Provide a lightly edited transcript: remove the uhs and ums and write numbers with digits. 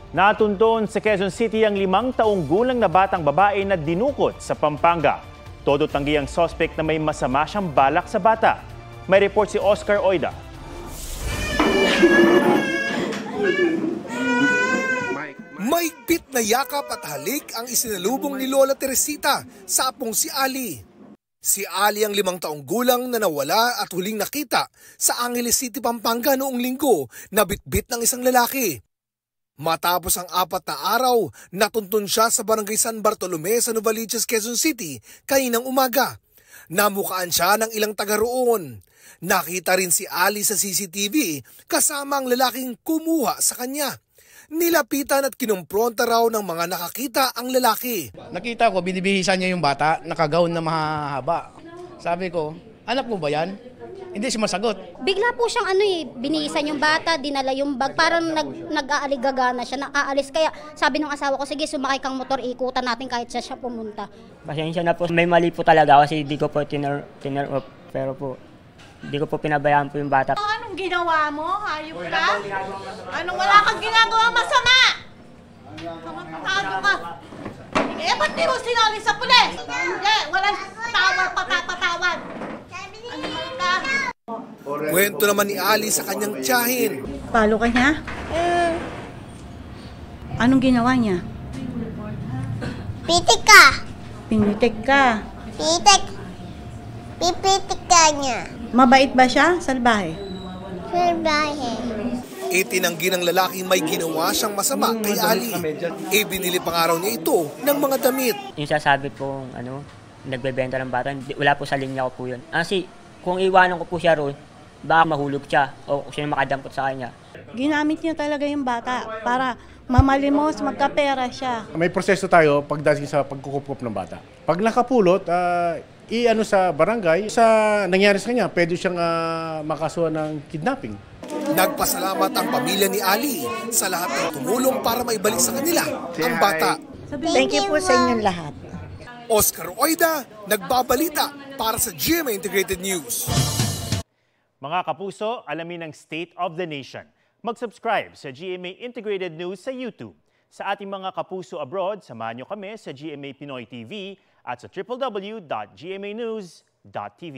Natunton sa Quezon City ang 5 taong gulang na batang babae na dinukot sa Pampanga. Todo tanggi ang suspect na may masama siyang balak sa bata. May report si Oscar Oida. Mahigpit na yakap at halik ang isinalubong ni Lola Teresita sa apong si Ali. Si Ali ang 5 taong gulang na nawala at huling nakita sa Angeles City, Pampanga noong linggo na bitbit ng isang lalaki. Matapos ang 4 na araw, natuntun siya sa Barangay San Bartolome sa Novaliches, Quezon City kaninang umaga. Namukaan siya ng ilang taga roon. Nakita rin si Ali sa CCTV kasama ang lalaking kumuha sa kanya. Nilapitan at kinumpronta raw ng mga nakakita ang lalaki. Nakita ko, binibihisan niya yung bata, nakagaon na mahaba. Sabi ko, anak mo ba yan? Hindi siya masagot. Bigla po siyang binihisan yung bata, dinala yung bag, parang nag-aaligaga na siya, aalis. Kaya sabi ng asawa ko, sige sumakay kang motor, ikutan natin kahit siya pumunta. Pasensya na po, may mali po talaga kasi di ko po tinur off, pero po, di ko po pinabayaan po yung bata. Anong ginawa mo? Hayop ka? Anong wala kang ginagawa masama? Tago ka. Eh, ba't di mo sinali sa pulis? Hindi, walang patawad. Kwento naman ni Ali sa kanyang tiyahin. Palo ka niya? Anong ginawa niya? Pitik ka. Pinitik ka. Pipitik ka niya. Mabait ba siya? Salbahe? Salbahe. Itinanggi ng lalaki may ginawa siyang masama kay Ali. Binili pa nga raw niya ito ng mga damit. Yung sasabi pong nagbebenta ng bata, wala po sa linya ko po yun. Kasi kung iwanan ko po siya roon, baka mahulog siya o siya makadampot sa kanya. Ginamit niya talaga yung bata para mamalimos, magkapera siya. May proseso tayo pagdating sa pagkukup ng bata. Pag nakapulot, sa barangay, sa nangyari sa kanya, pwede siyang makasuhan ng kidnapping. Nagpasalamat ang pamilya ni Ali sa lahat ng tumulong para maibalik sa kanila ang bata. Thank you po sa inyong lahat. Oscar Oida, nagbabalita para sa GMA Integrated News. Mga kapuso, alamin ang State of the Nation. Mag-subscribe sa GMA Integrated News sa YouTube. Sa ating mga kapuso abroad, samahan nyo kami sa GMA Pinoy TV at sa www.gmanews.tv.